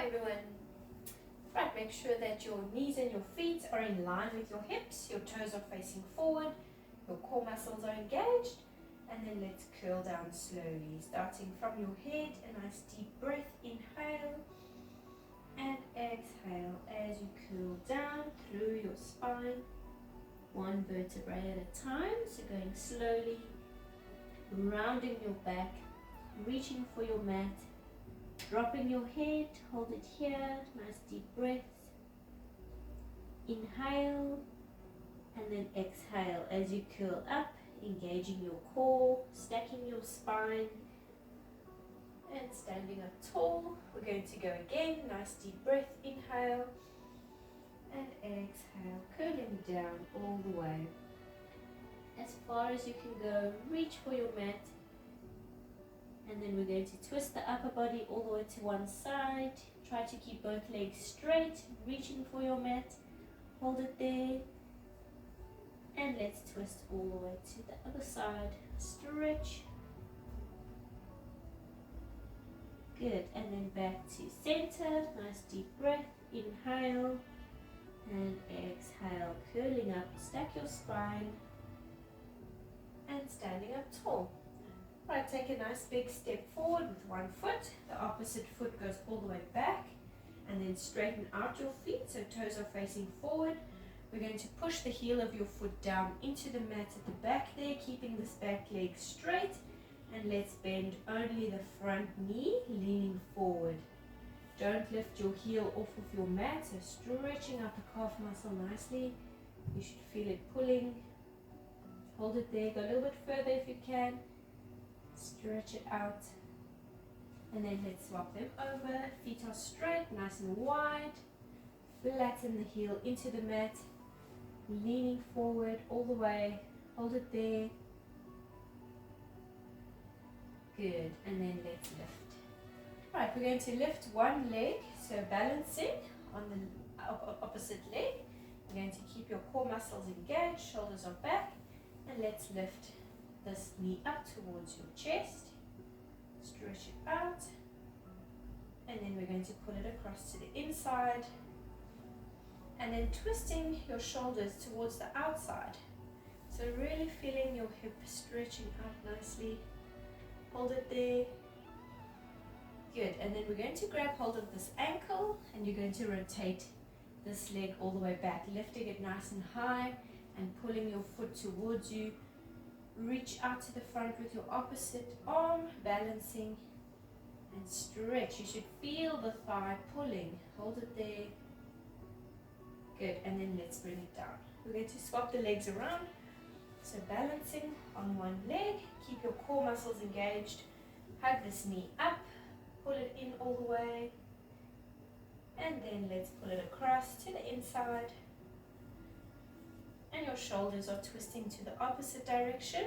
everyone. Right, make sure that your knees and your feet are in line with your hips, your toes are facing forward, your core muscles are engaged, and then let's curl down slowly, starting from your head. A nice deep breath, inhale and exhale as you curl down through your spine, one vertebrae at a time. So going slowly, rounding your back, reaching for your mat, dropping your head, hold it here, nice deep breaths. Inhale and then exhale as you curl up, engaging your core, stacking your spine and standing up tall. We're going to go again, nice deep breath, inhale and exhale, curling down all the way. As far as you can go, reach for your mat. And then we're going to twist the upper body all the way to one side. Try to keep both legs straight, reaching for your mat. Hold it there. And let's twist all the way to the other side. Stretch. Good. And then back to center. Nice deep breath. Inhale and exhale. Curling up. Stack your spine. And standing up tall. Right, take a nice big step forward with one foot. The opposite foot goes all the way back. And then straighten out your feet so toes are facing forward. We're going to push the heel of your foot down into the mat at the back there, keeping this back leg straight. And let's bend only the front knee, leaning forward. Don't lift your heel off of your mat, so stretching out the calf muscle nicely. You should feel it pulling. Hold it there, go a little bit further if you can. Stretch it out. And then let's swap them over. Feet are straight, nice and wide. Flatten the heel into the mat. Leaning forward all the way. Hold it there. Good. And then let's lift. Right, we're going to lift one leg. So balancing on the opposite leg. You're going to keep your core muscles engaged. Shoulders are back. And let's lift this knee up towards your chest. Stretch it out. And then we're going to pull it across to the inside. And then twisting your shoulders towards the outside. So really feeling your hip stretching out nicely. Hold it there. Good. And then we're going to grab hold of this ankle and you're going to rotate this leg all the way back, lifting it nice and high and pulling your foot towards you. Reach out to the front with your opposite arm, balancing and stretch. You should feel the thigh pulling. Hold it there. Good, and then let's bring it down. We're going to swap the legs around. So balancing on one leg, keep your core muscles engaged. Hug this knee up, pull it in all the way. And then let's pull it across to the inside. And your shoulders are twisting to the opposite direction.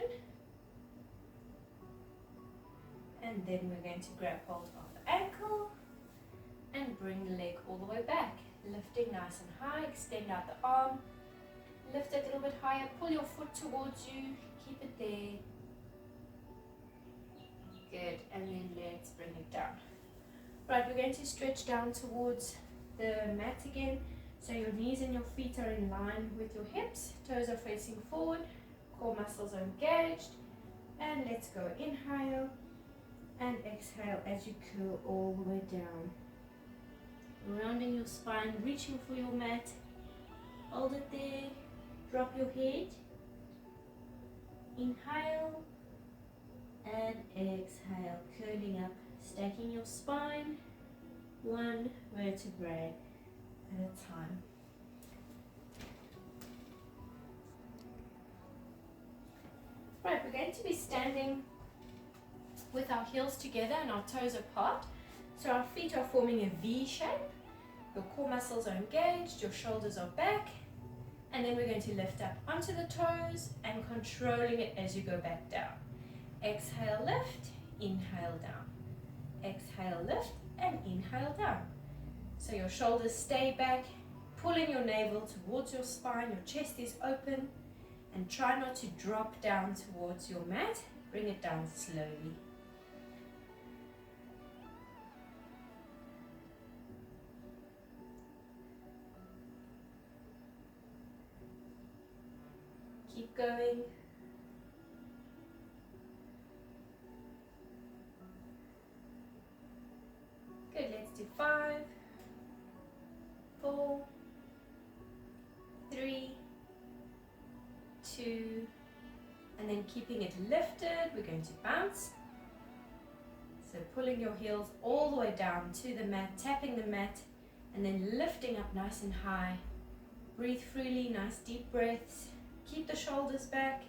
And then we're going to grab hold of the ankle and bring the leg all the way back. Lifting nice and high, extend out the arm. Lift it a little bit higher, pull your foot towards you, keep it there. Good, and then let's bring it down. Right, we're going to stretch down towards the mat again. So your knees and your feet are in line with your hips, toes are facing forward, core muscles are engaged. And let's go, inhale and exhale as you curl all the way down. Rounding your spine, reaching for your mat. Hold it there, drop your head. Inhale and exhale, curling up, stacking your spine, one vertebrae at a time. Right, we're going to be standing with our heels together and our toes apart. So our feet are forming a V shape. Your core muscles are engaged, your shoulders are back. And then we're going to lift up onto the toes and controlling it as you go back down. Exhale, lift, inhale, down. Exhale, lift, and inhale, down. So your shoulders stay back, pulling your navel towards your spine, your chest is open, and try not to drop down towards your mat. Bring it down slowly. keep going. Good, let's do 5, 4, 3, 2, and then keeping it lifted, we're going to bounce. So pulling your heels all the way down to the mat, tapping the mat, and then lifting up nice and high. Breathe freely, nice deep breaths. Keep the shoulders back.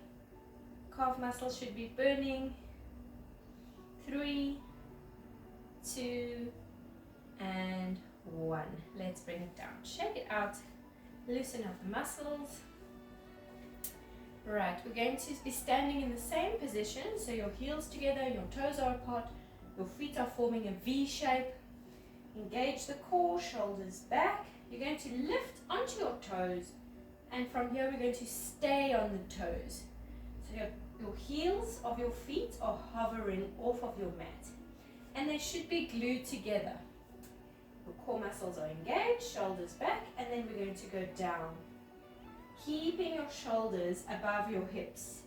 Calf muscles should be burning. 3, 2, and 1. Let's bring it down. Shake it out. Loosen up the muscles. Right, we're going to be standing in the same position. So your heels together, your toes are apart. Your feet are forming a V shape. Engage the core, shoulders back. You're going to lift onto your toes, and from here we're going to stay on the toes. So your heels of your feet are hovering off of your mat, and they should be glued together. Your core muscles are engaged, shoulders back, and then we're going to go down. Keeping your shoulders above your hips.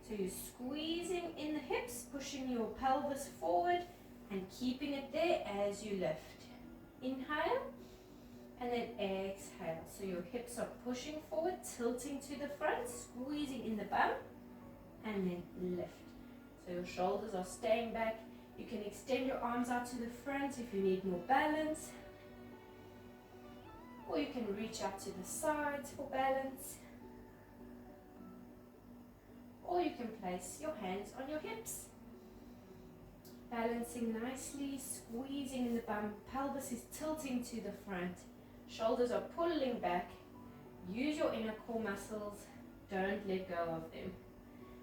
So you're squeezing in the hips, pushing your pelvis forward and keeping it there as you lift. Inhale and then exhale. So your hips are pushing forward, tilting to the front, squeezing in the bum, and then lift. So your shoulders are staying back. You can extend your arms out to the front if you need more balance. Or you can reach up to the sides for balance. Or you can place your hands on your hips. Balancing nicely, squeezing in the bum. Pelvis is tilting to the front. Shoulders are pulling back. Use your inner core muscles. Don't let go of them.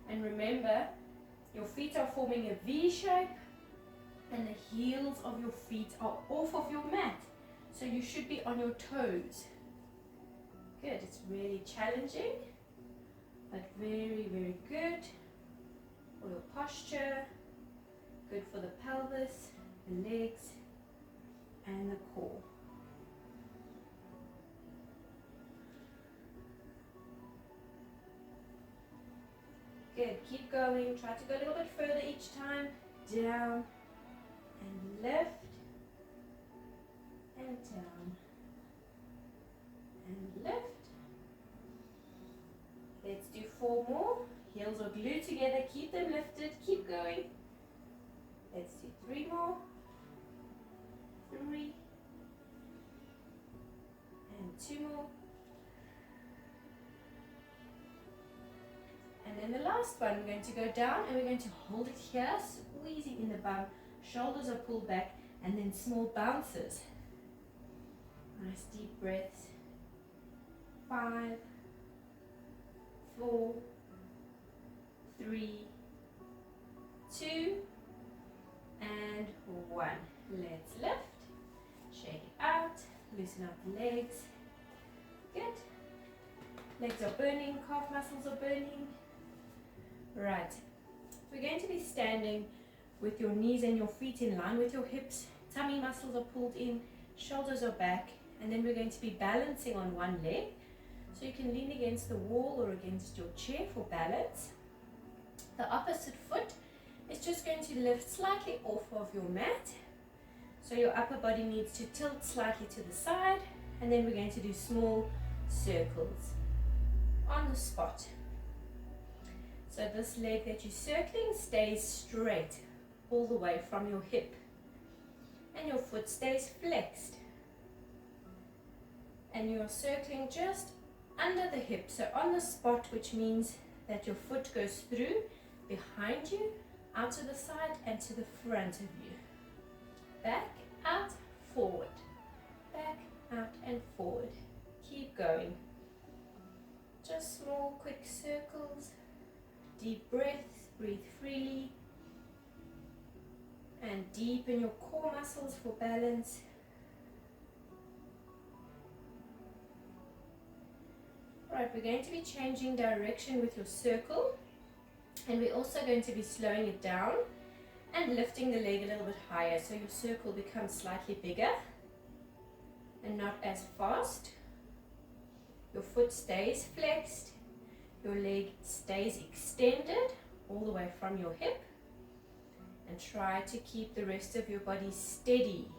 And remember, your feet are forming a V shape and the heels of your feet are off of your mat. So you should be on your toes. Good, it's really challenging, but very, very good for your posture, good for the pelvis, the legs, and the core. Good, keep going, try to go a little bit further each time, down, and lift, and down, and lift. Let's do 4 more. Heels are glued together, keep them lifted, keep going. Let's do 3 more. 3. And 2 more. And then the last one, we're going to go down and we're going to hold it here, squeezing in the bum. Shoulders are pulled back and then small bounces. Nice deep breaths. 5, 4, 3, 2, and 1. Let's lift. Shake it out. Loosen up the legs. Good. Legs are burning. Calf muscles are burning. Right. We're going to be standing with your knees and your feet in line with your hips. Tummy muscles are pulled in. Shoulders are back. And then we're going to be balancing on one leg. So you can lean against the wall or against your chair for balance. The opposite foot is just going to lift slightly off of your mat. So your upper body needs to tilt slightly to the side. And then we're going to do small circles on the spot. So this leg that you're circling stays straight all the way from your hip. And your foot stays flexed. And you're circling just under the hip, so on the spot, which means that your foot goes through, behind you, out to the side and to the front of you. Back, out, forward. Back, out and forward. Keep going. Just small, quick circles. Deep breaths, breathe freely. And deepen your core muscles for balance. Right, we're going to be changing direction with your circle, and we're also going to be slowing it down and lifting the leg a little bit higher so your circle becomes slightly bigger and not as fast. Your foot stays flexed, Your leg stays extended all the way from your hip, and try to keep the rest of your body steady.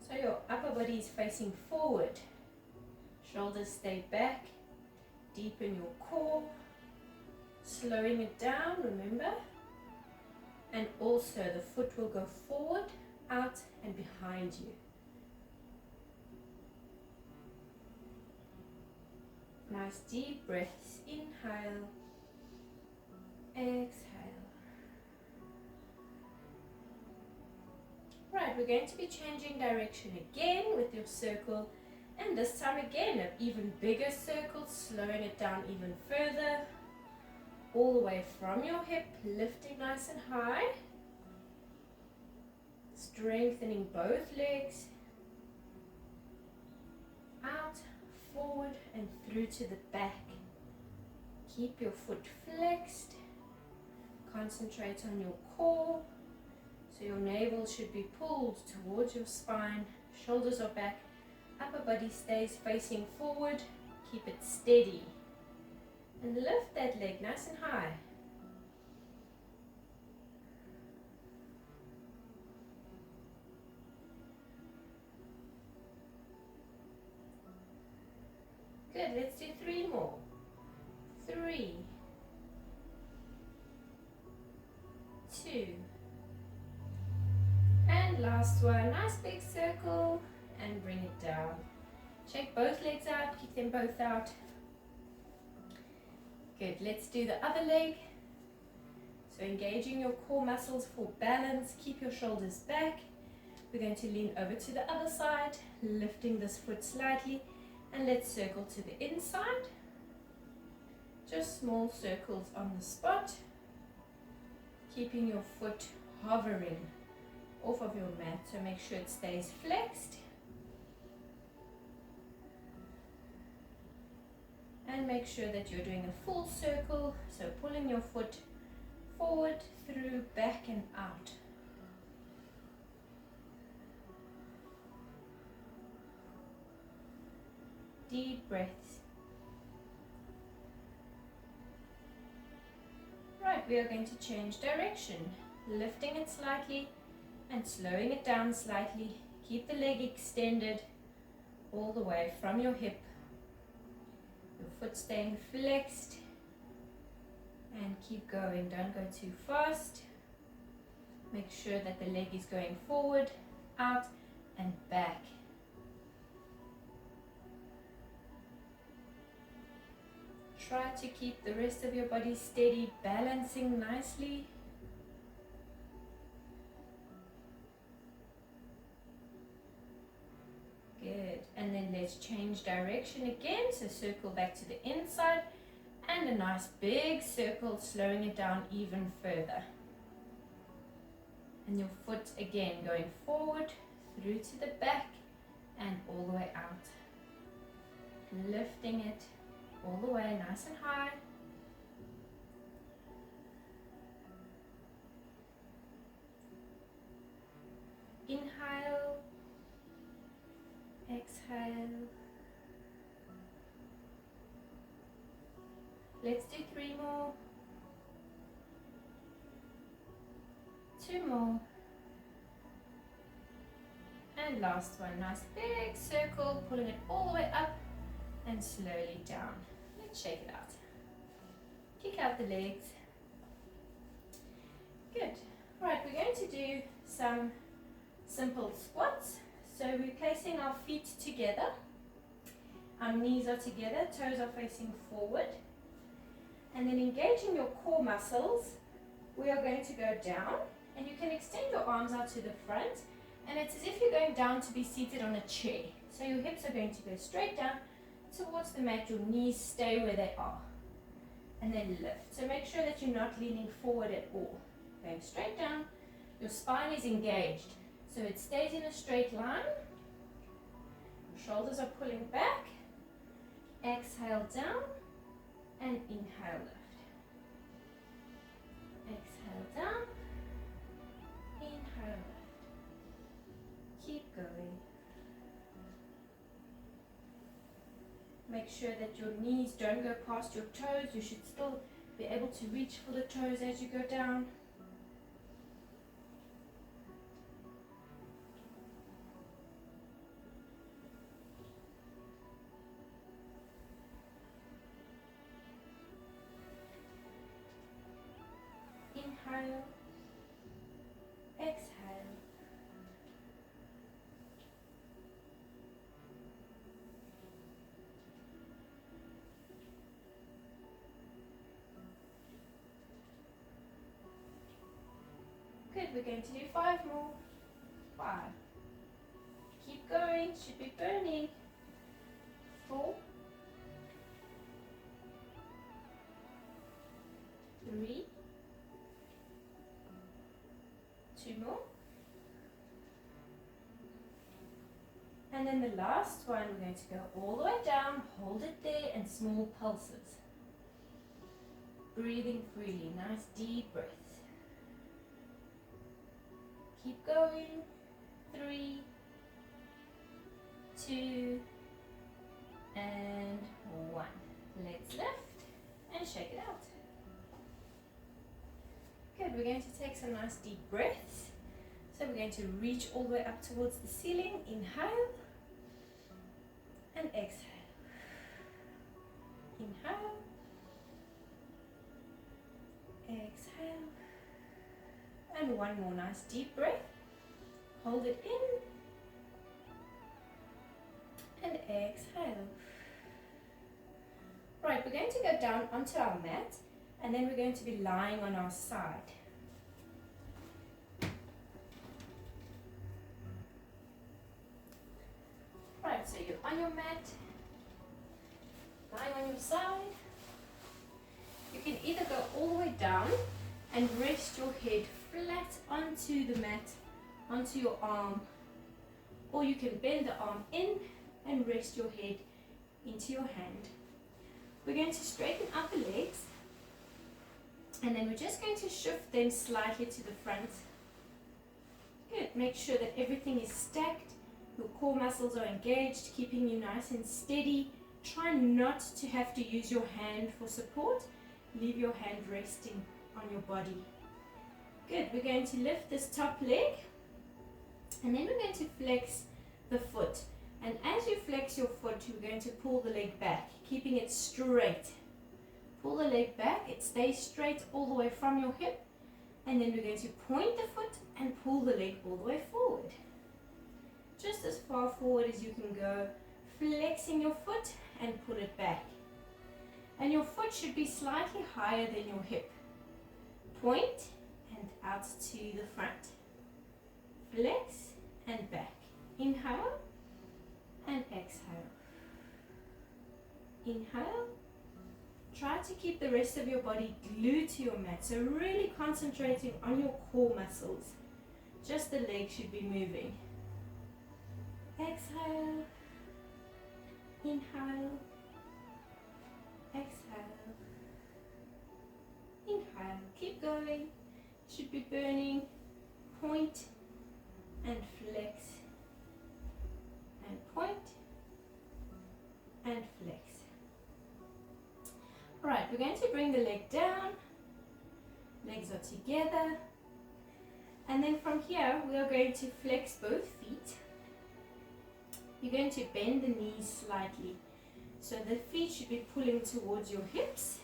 So your upper body is facing forward, shoulders stay back, deepen your core, slowing it down, remember, and also the foot will go forward, out and behind you. Nice deep breaths, inhale, exhale. Right, we're going to be changing direction again with your circle, and this time again an even bigger circle, slowing it down even further, all the way from your hip, lifting nice and high, strengthening both legs, out, forward and through to the back. Keep your foot flexed, concentrate on your core, so your navel should be pulled towards your spine, shoulders are back, upper body stays facing forward, keep it steady, and lift that leg nice and high. Good, let's do 3 more. 3, 2, and last one. Nice big circle and bring it down. Check both legs out, kick them both out. Good, let's do the other leg. So engaging your core muscles for balance, keep your shoulders back. We're going to lean over to the other side, lifting this foot slightly, and let's circle to the inside. Just small circles on the spot, keeping your foot hovering off of your mat, so make sure it stays flexed. And make sure that you're doing a full circle, so pulling your foot forward, through, back and out. Deep breaths. Right, we are going to change direction, lifting it slightly and slowing it down slightly. Keep the leg extended all the way from your hip. Your foot staying flexed, and keep going. Don't go too fast. Make sure that the leg is going forward, out and back. Try to keep the rest of your body steady, balancing nicely. Good, and then let's change direction again, so circle back to the inside and a nice big circle, slowing it down even further. And your foot again going forward, through to the back and all the way out. Lifting it all the way nice and high. Inhale, exhale. Let's do 3 more. 2 more. And last one, nice big circle, pulling it all the way up and slowly down. Let's shake it out. Kick out the legs. Good. Right, we're going to do some simple squats. So we're placing our feet together. Our knees are together, toes are facing forward. And then engaging your core muscles, we are going to go down. And you can extend your arms out to the front. And it's as if you're going down to be seated on a chair. So your hips are going to go straight down towards the mat, your knees stay where they are, and then lift. So make sure that you're not leaning forward at all. Going straight down, your spine is engaged, so it stays in a straight line. Your shoulders are pulling back. Exhale down and inhale lift. Exhale down, inhale lift. Keep going. Make sure that your knees don't go past your toes. You should still be able to reach for the toes as you go down. Inhale, exhale. Good, we're going to do 5 more. 5. Keep going, should be burning. 4. 3. 2 more. And then the last one, we're going to go all the way down, hold it there, and small pulses. Breathing freely, nice deep breaths. Keep going. 3, 2, and 1. Legs lift and shake it out. Good, we're going to take some nice deep breaths. So we're going to reach all the way up towards the ceiling. Inhale and exhale. Inhale, exhale, and one more nice deep breath. Hold it in and exhale. Right, we're going to go down onto our mat, and then we're going to be lying on our side. Right, so you're on your mat, lying on your side. You can either go all the way down and rest your head flat onto the mat, onto your arm, or you can bend the arm in and rest your head into your hand. We're going to straighten out the legs, and then we're just going to shift them slightly to the front. Good, make sure that everything is stacked, your core muscles are engaged, keeping you nice and steady. Try not to have to use your hand for support. Leave your hand resting on your body. Good, we're going to lift this top leg, and then we're going to flex the foot. And as you flex your foot, you're going to pull the leg back, keeping it straight. Pull the leg back, it stays straight all the way from your hip. And then we're going to point the foot and pull the leg all the way forward. Just as far forward as you can go, flexing your foot and pull it back. And your foot should be slightly higher than your hip. Point and out to the front. Flex and back. Inhale and exhale. Inhale. Try to keep the rest of your body glued to your mat. So really concentrating on your core muscles. Just the legs should be moving. Exhale. Inhale. Exhale. Inhale. Keep going. Should be burning. Point and flex. And point and flex. Right, we're going to bring the leg down. Legs are together. And then from here, we are going to flex both feet. You're going to bend the knees slightly. So the feet should be pulling towards your hips.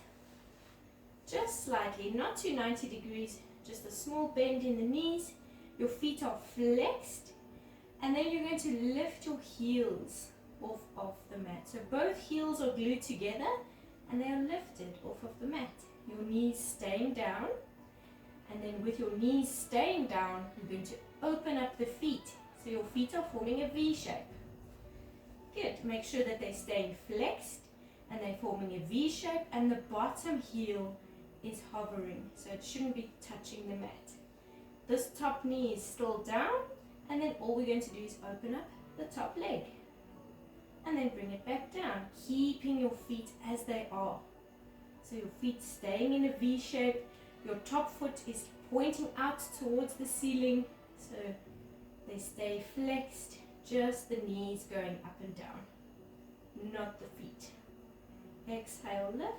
Just slightly, not to 90 degrees, just a small bend in the knees. Your feet are flexed. And then you're going to lift your heels off of the mat. So both heels are glued together and they are lifted off of the mat. Your knees staying down. And then with your knees staying down, you're going to open up the feet. So your feet are forming a V shape. Good. Make sure that they're staying flexed and they're forming a V shape, and the bottom heel is hovering. So it shouldn't be touching the mat. This top knee is still down, and then all we're going to do is open up the top leg. And then bring it back down, keeping your feet as they are. So your feet staying in a V shape. Your top foot is pointing out towards the ceiling, so they stay flexed, just the knees going up and down. not the feet. Exhale, lift.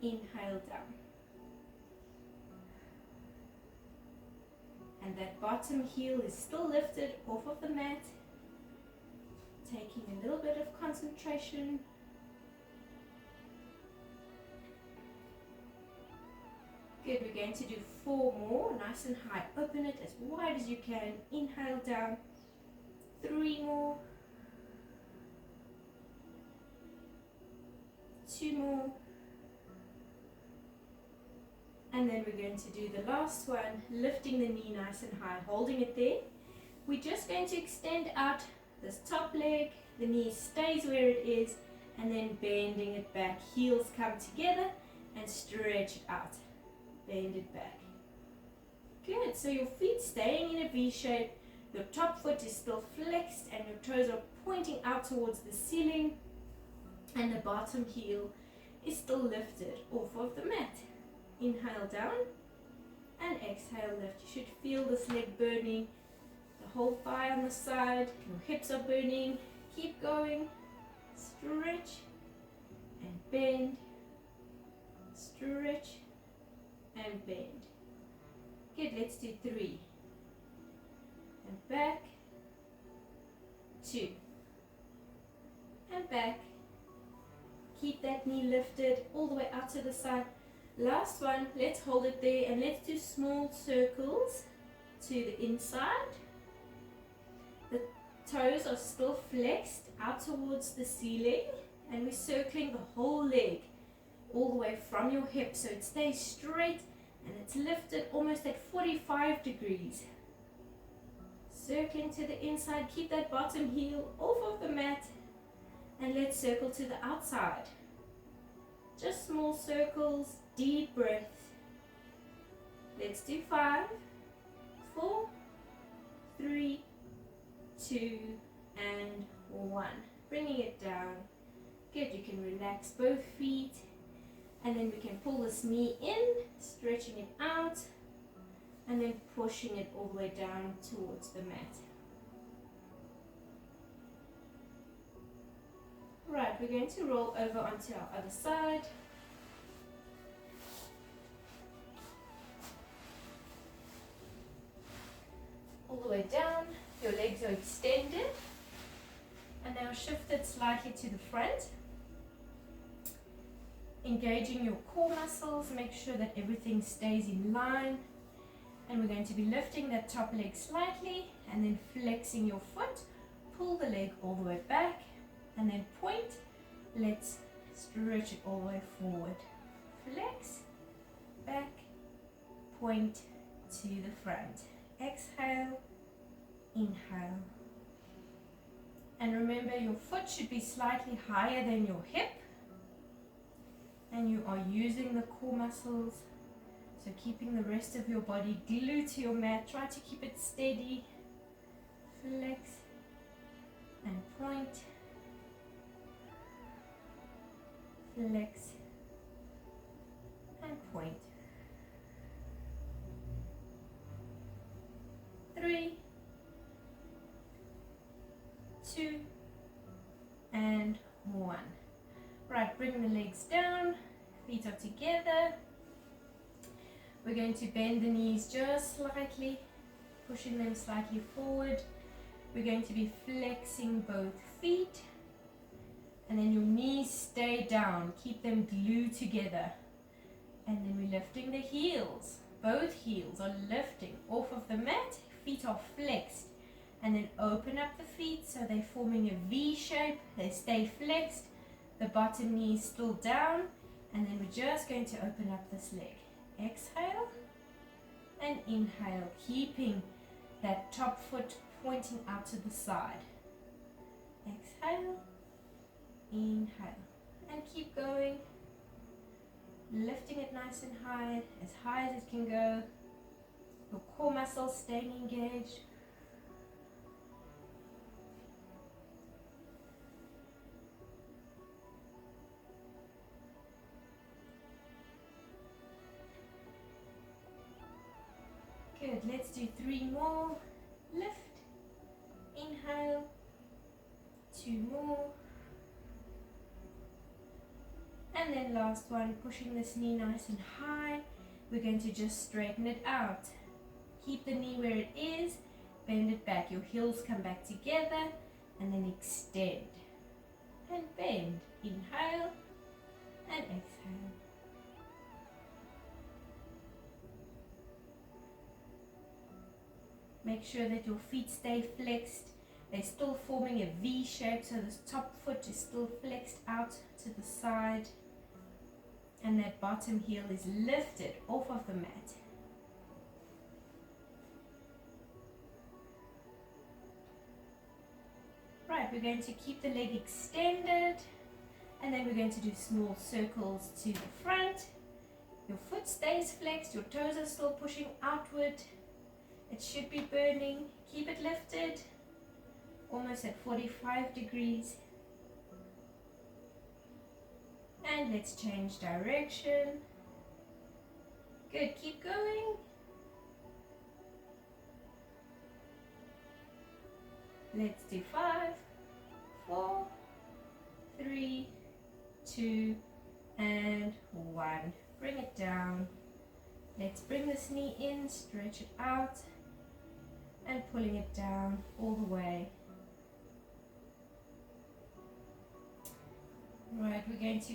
Inhale, down. And that bottom heel is still lifted off of the mat. Taking a little bit of concentration. Good, we're going to do 4 more, nice and high. Open it as wide as you can. Inhale, down. 3 more. 2 more. And then we're going to do the last one, lifting the knee nice and high, holding it there. We're just going to extend out this top leg, the knee stays where it is, and then bending it back. Heels come together and stretch it out. Bend it back. Good, so your feet staying in a V shape, your top foot is still flexed and your toes are pointing out towards the ceiling, and the bottom heel is still lifted off of the mat. Inhale, down, and exhale, lift. You should feel this leg burning, the whole thigh on the side, your hips are burning. Keep going, stretch and bend, stretch and bend. Good, let's do 3. And back, 2, and back. Keep that knee lifted all the way out to the side. Last one, let's hold it there and let's do small circles to the inside. The toes are still flexed out towards the ceiling, and we're circling the whole leg all the way from your hip, so it stays straight and it's lifted almost at 45 degrees. Circling to the inside, keep that bottom heel off of the mat, and let's circle to the outside. Just small circles, deep breaths. Let's do 5, 4, 3, 2, and 1. Bringing it down. Good, you can relax both feet, and then we can pull this knee in, stretching it out, and then pushing it all the way down towards the mat. Right, we're going to roll over onto our other side. All the way down, your legs are extended, and now shifted slightly to the front. Engaging your core muscles, make sure that everything stays in line. And we're going to be lifting that top leg slightly and then flexing your foot. Pull the leg all the way back and then point. Let's stretch it all the way forward. Flex, back, point to the front. Exhale, inhale. And remember, your foot should be slightly higher than your hip. And you are using the core muscles. So keeping the rest of your body glued to your mat. Try to keep it steady. Flex and point. Flex and point. 3, 2, and 1. Right, bring the legs down, feet are together. We're going to bend the knees just slightly, pushing them slightly forward. We're going to be flexing both feet, and then your knees stay down. Keep them glued together. And then we're lifting the heels. Both heels are lifting off of the mat. Feet are flexed. And then open up the feet so they're forming a V shape. They stay flexed. The bottom knee is still down. And then we're just going to open up this leg. Exhale and inhale, keeping that top foot pointing out to the side. Exhale, inhale, and keep going. Lifting it nice and high as it can go. Your core muscles staying engaged. Good, let's do 3 more. Lift, inhale, 2 more, And then last one, pushing this knee nice and high. We're going to just straighten it out. Keep the knee where it is, bend it back. Your heels come back together and then extend. And bend. Inhale and exhale. Make sure that your feet stay flexed. They're still forming a V shape, so this top foot is still flexed out to the side. And that bottom heel is lifted off of the mat. Right, we're going to keep the leg extended. And then we're going to do small circles to the front. Your foot stays flexed, your toes are still pushing outward. It should be burning. Keep it lifted. Almost at 45 degrees. And let's change direction. Good, keep going. Let's do 5, 4, 3, 2, and 1. Bring it down. Let's bring this knee in, stretch it out, and pulling it down all the way. Right, we're going to,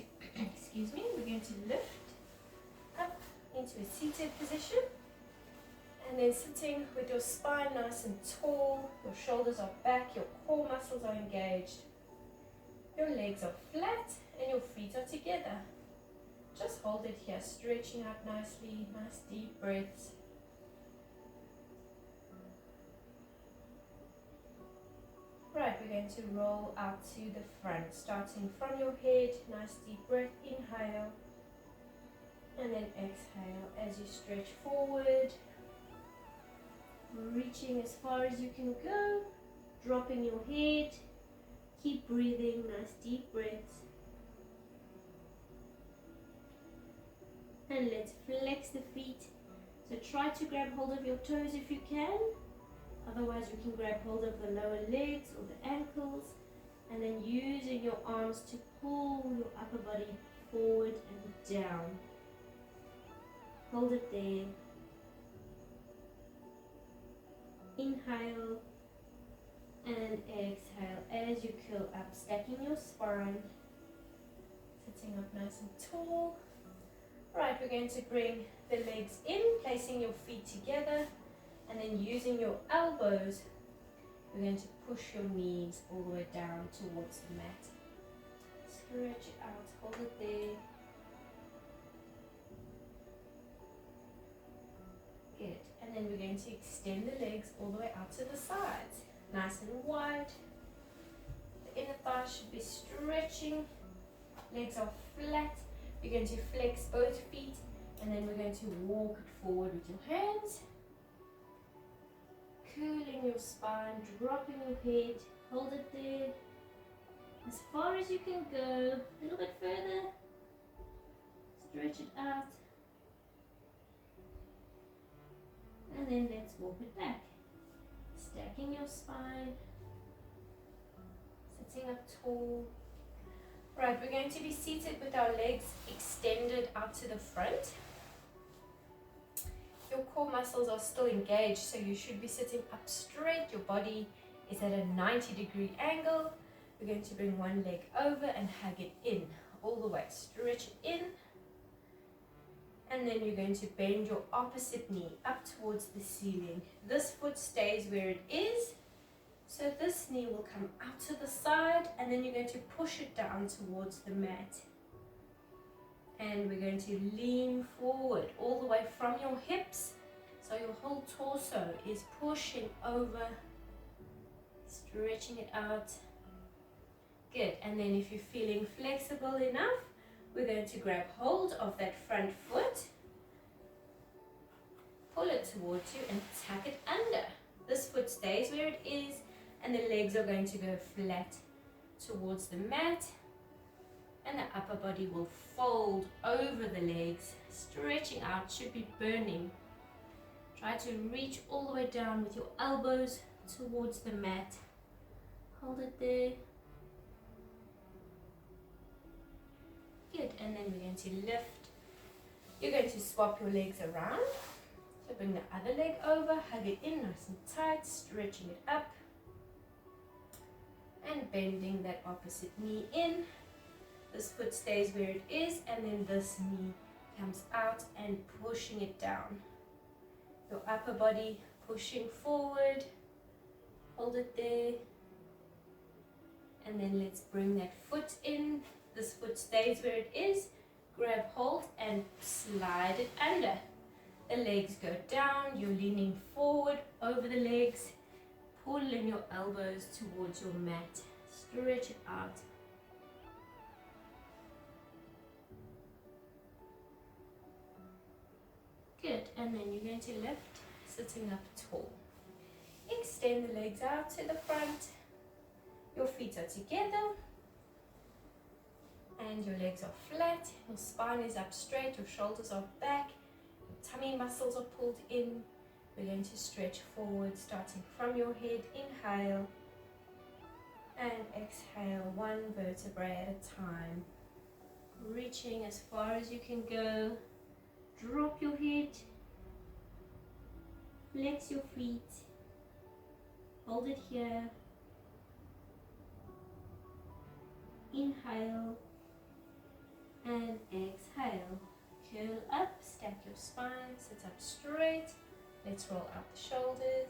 we're going to lift up into a seated position. And then sitting with your spine nice and tall, your shoulders are back, your core muscles are engaged. Your legs are flat and your feet are together. Just hold it here, stretching out nicely, nice deep breaths. Right, we're going to roll out to the front, starting from your head, nice deep breath, inhale, and then exhale as you stretch forward, reaching as far as you can go, dropping your head, keep breathing, nice deep breaths. And let's flex the feet, so try to grab hold of your toes if you can. Otherwise you can grab hold of the lower legs or the ankles, and then using your arms to pull your upper body forward and down. Hold it there. Inhale and exhale as you curl up, stacking your spine, sitting up nice and tall. Right, we're going to bring the legs in, placing your feet together. And then using your elbows, we're going to push your knees all the way down towards the mat. Stretch it out, hold it there. Good. And then we're going to extend the legs all the way out to the sides. Nice and wide. The inner thighs should be stretching. Legs are flat. You're going to flex both feet, and then we're going to walk it forward with your hands. Curling your spine, dropping your head, hold it there, as far as you can go, a little bit further, stretch it out, and then let's walk it back, stacking your spine, sitting up tall. Right, we're going to be seated with our legs extended out to the front. Your core muscles are still engaged, so you should be sitting up straight. Your body is at a 90-degree angle. We're going to bring one leg over and hug it in all the way. Stretch it in. And then you're going to bend your opposite knee up towards the ceiling. This foot stays where it is. So this knee will come out to the side, and then you're going to push it down towards the mat. And we're going to lean forward all the way from your hips, so your whole torso is pushing over, stretching it out. Good. And then if you're feeling flexible enough, we're going to grab hold of that front foot, pull it towards you and tuck it under. This foot stays where it is, and the legs are going to go flat towards the mat. And the upper body will fold over the legs, stretching out, should be burning. Try to reach all the way down with your elbows towards the mat. Hold it there. Good, and then we're going to lift. You're going to swap your legs around. So bring the other leg over, hug it in nice and tight, stretching it up. And bending that opposite knee in. This foot stays where it is, and then this knee comes out and pushing it down. Your upper body pushing forward. Hold it there. And then let's bring that foot in. This foot stays where it is. Grab hold and slide it under. The legs go down. You're leaning forward over the legs. Pull in your elbows towards your mat. Stretch it out. Good. And then you're going to lift, sitting up tall. Extend the legs out to the front. Your feet are together. And your legs are flat. Your spine is up straight. Your shoulders are back. Your tummy muscles are pulled in. We're going to stretch forward, starting from your head. Inhale and exhale, one vertebrae at a time. Reaching as far as you can go. Drop your head. Flex your feet. Hold it here. Inhale and exhale. Curl up, stack your spine, sit up straight. Let's roll out the shoulders.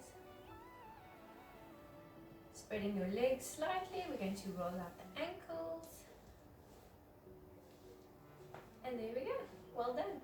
Spreading your legs slightly, we're going to roll out the ankles. And there we go. Well done.